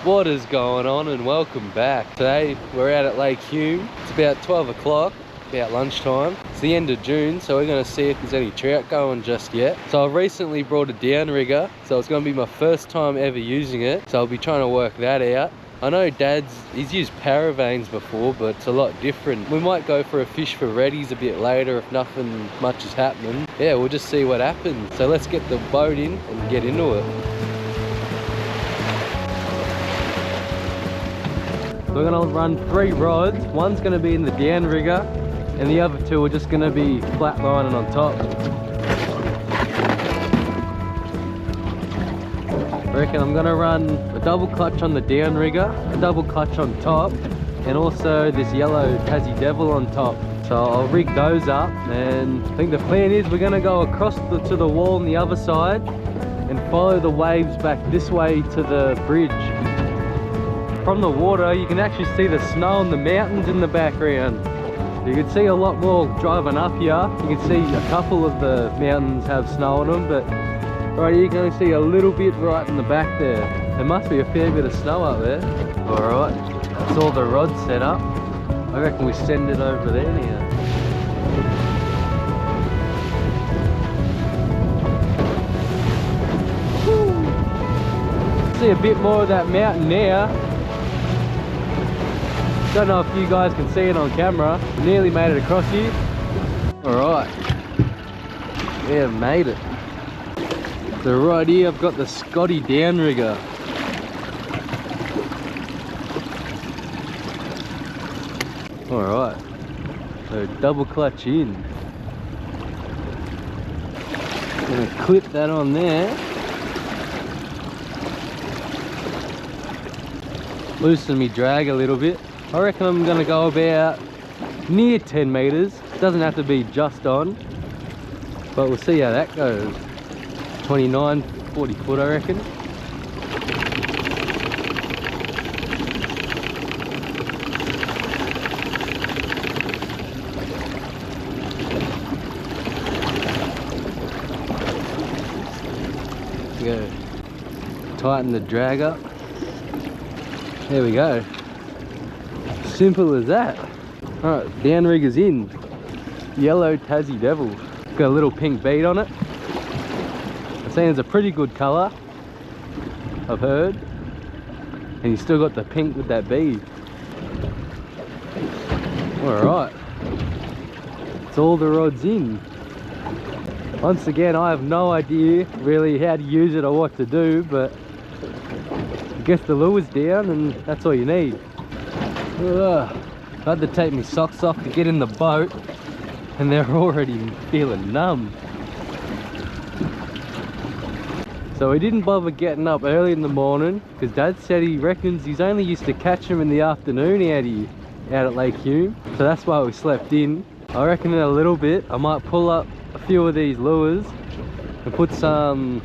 What is going on, and welcome back. Today we're out at Lake Hume. It's about 12 o'clock, about lunchtime. It's the end of June, so we're going to see if there's any trout going just yet. So I've recently brought a downrigger, so it's going to be my first time ever using it, so I'll be trying to work that out. I know he's used paravanes before, but it's a lot different. We might go for a fish for reddies a bit later if nothing much is happening. Yeah, we'll just see what happens. So let's get the boat in and get into it. We're gonna run 3 rods. One's gonna be in the downrigger, and the other 2 are just gonna be flatlining on top. I reckon I'm gonna run a double clutch on the downrigger, a double clutch on top, and also this yellow Tassie Devil on top. So I'll rig those up, and I think the plan is we're gonna go across to the wall on the other side and follow the waves back this way to the bridge. From the water you can actually see the snow and the mountains in the background. You can see a lot more driving up here. You can see a couple of the mountains have snow on them, but right here you can only see a little bit right in the back there. There must be a fair bit of snow up there. Alright, that's all the rods set up. I reckon we send it over there now. Woo. See a bit more of that mountain now. Don't know if you guys can see it on camera. Nearly made it across here. Alright. Yeah, made it. So right here I've got the Scotty downrigger. Alright. So double clutch in. Gonna clip that on there. Loosen me drag a little bit. I reckon I'm gonna go about near 10 meters. It doesn't have to be just on, but we'll see how that goes. 29, 40 foot, I reckon. Go. Tighten the drag up. There we go. Simple as that. Alright, downrigger's in. Yellow Tassie Devil. Got a little pink bead on it. I've seen it's a pretty good colour, I've heard. And you still got the pink with that bead. Alright. It's all the rods in. Once again, I have no idea really how to use it or what to do, but I guess the lure's down and that's all you need. Ugh. I had to take my socks off to get in the boat, and they're already feeling numb. So we didn't bother getting up early in the morning because Dad said he reckons he's only used to catch them in the afternoon out here, out at Lake Hume. So that's why we slept in. I reckon in a little bit I might pull up a few of these lures and put some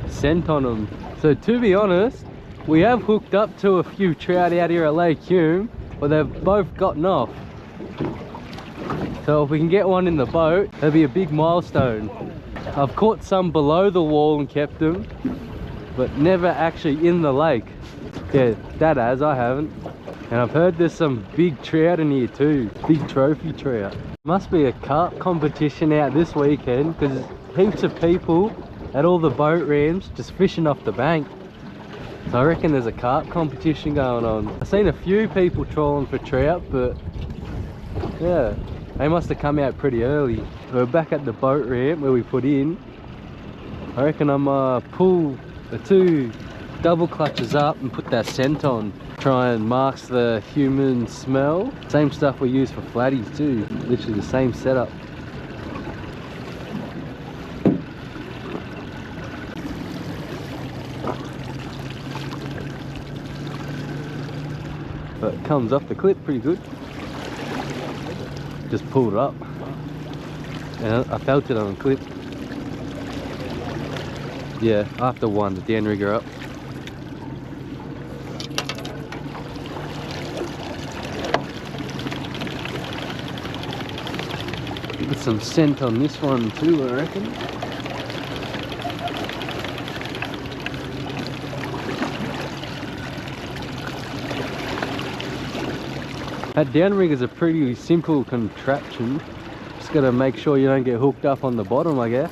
scent on them. So to be honest, we have hooked up to a few trout out here at Lake Hume, but they've both gotten off. So if we can get one in the boat, that'll be a big milestone. I've caught some below the wall and kept them, but never actually in the lake. Yeah, that has, I haven't. And I've heard there's some big trout in here too, big trophy trout. Must be a carp competition out this weekend because heaps of people at all the boat ramps just fishing off the bank. So I reckon there's a carp competition going on. I've seen a few people trawling for trout, but yeah, they must have come out pretty early. We're back at the boat ramp where we put in. I reckon I'm pull the 2 double clutches up and put that scent on. Try and mask the human smell. Same stuff we use for flatties too. Literally the same setup. But it comes off the clip pretty good. Just pulled it up. And I felt it on the clip. Yeah, after one, the downrigger up. Put some scent on this one too, I reckon. That downrigger is a pretty simple contraption. Just gotta make sure you don't get hooked up on the bottom, I guess.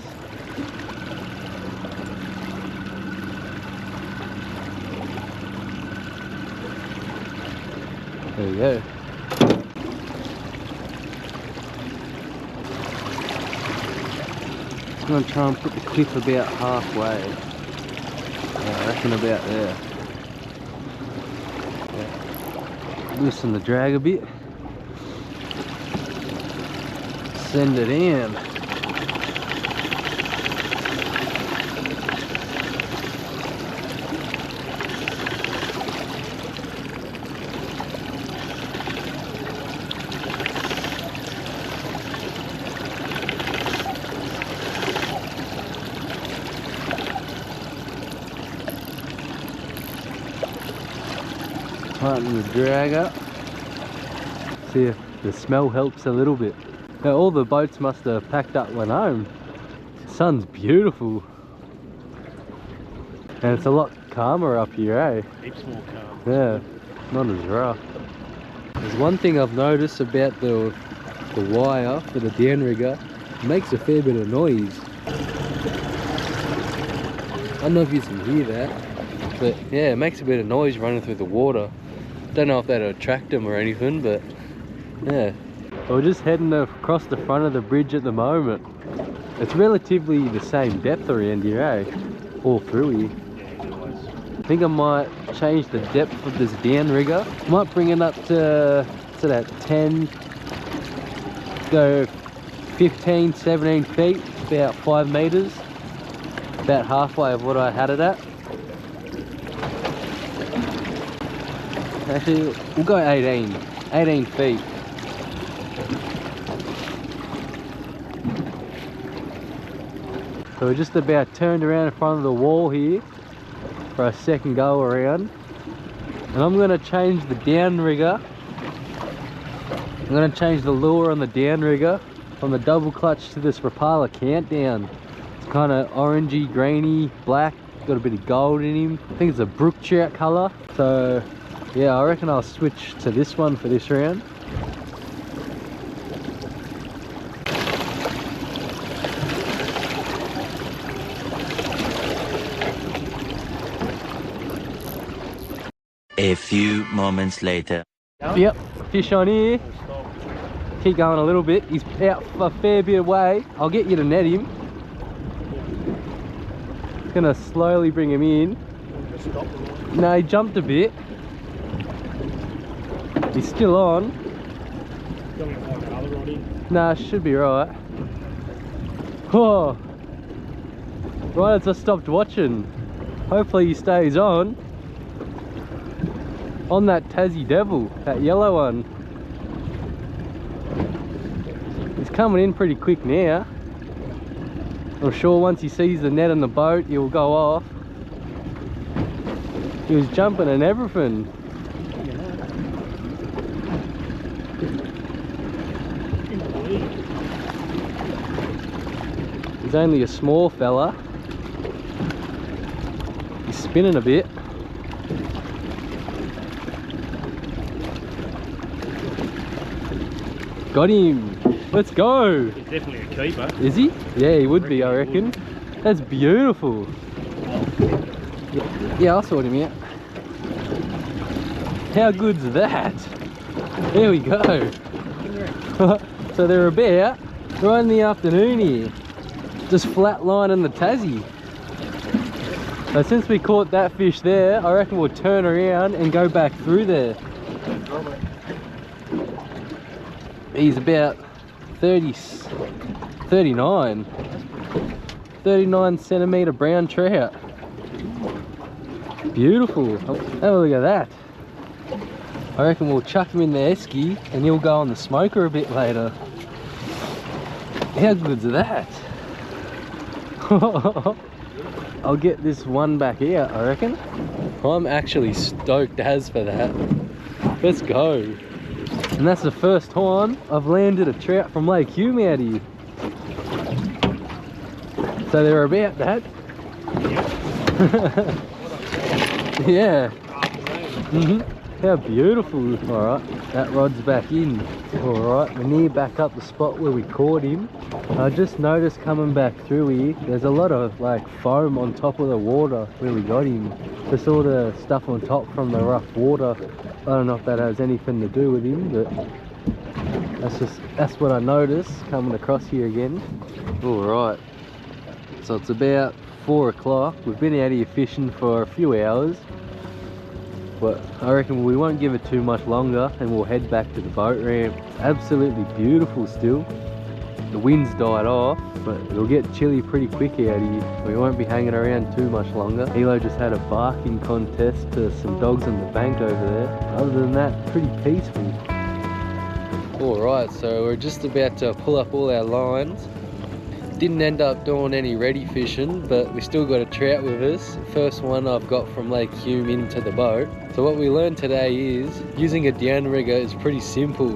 There you go. I'm gonna try and put the clip about halfway. Yeah, I reckon about there. Yeah. Loosen the drag a bit. Send it in. Tighten the drag up. See if the smell helps a little bit. Now, all the boats must have packed up went home. The sun's beautiful. And it's a lot calmer up here, eh? Heaps more calm. Yeah, not as rough. There's one thing I've noticed about the wire for the downrigger. It makes a fair bit of noise. I don't know if you can hear that, but yeah, it makes a bit of noise running through the water. Don't know if that'll attract them or anything, but yeah. We're just heading across the front of the bridge at the moment. It's relatively the same depth around here, eh? All through here. I think I might change the depth of this downrigger. Might bring it up to that 10, go 15, 17 feet, about 5 meters. About halfway of what I had it at. Actually, we'll go 18 feet. So we're just about turned around in front of the wall here for a second go around. And I'm going to change the downrigger. I'm going to change the lure on the downrigger from the double clutch to this Rapala Countdown. It's kind of orangey, grainy, black, got a bit of gold in him. I think it's a brook trout colour. So yeah, I reckon I'll switch to this one for this round. A few moments later. Yep, fish on here. Keep going a little bit. He's out a fair bit away. I'll get you to net him. Gonna slowly bring him in. No, he jumped a bit. He's still on. Nah, should be right. Oh, right as I stopped watching. Hopefully he stays on. On that Tassie Devil, that yellow one. He's coming in pretty quick now. I'm sure once he sees the net on the boat, he'll go off. He was jumping and everything. He's only a small fella. He's spinning a bit. Got him. Let's go. He's definitely a keeper. Is he? Yeah, he would be, I reckon. That's beautiful. Yeah, I sorted him out. How good's that? There we go. So they're about right in the afternoon here. Just flatlining the Tassie. So since we caught that fish there, I reckon we'll turn around and go back through there. He's about 39 centimetre brown trout. Beautiful. Oh, have a look at that. I reckon we'll chuck him in the esky and he'll go on the smoker a bit later. How good's that? I'll get this one back out, I reckon. I'm actually stoked as for that. Let's go. And that's the first time I've landed a trout from Lake Hume out here. So they're about that. Yeah. How beautiful. Alright, that rod's back in. Alright, we're near back up the spot where we caught him. I just noticed coming back through here, there's a lot of like foam on top of the water where we got him. Just all the stuff on top from the rough water. I don't know if that has anything to do with him, but that's what I noticed coming across here again. Alright, so it's about 4 o'clock. We've been out here fishing for a few hours, but I reckon we won't give it too much longer and we'll head back to the boat ramp. It's absolutely beautiful still. The wind's died off, but it'll get chilly pretty quick out here. We won't be hanging around too much longer. Hilo just had a barking contest to some dogs on the bank over there. Other than that, pretty peaceful. Alright, so we're just about to pull up all our lines. Didn't end up doing any ready fishing, but we still got a trout with us. First one I've got from Lake Hume into the boat. So what we learned today is using a downrigger is pretty simple.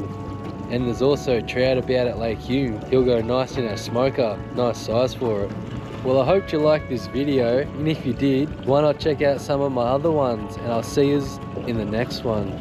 And there's also a trout about at Lake Hume. He'll go nice in a smoker, nice size for it. Well, I hope you liked this video, and if you did, why not check out some of my other ones, and I'll see you in the next one.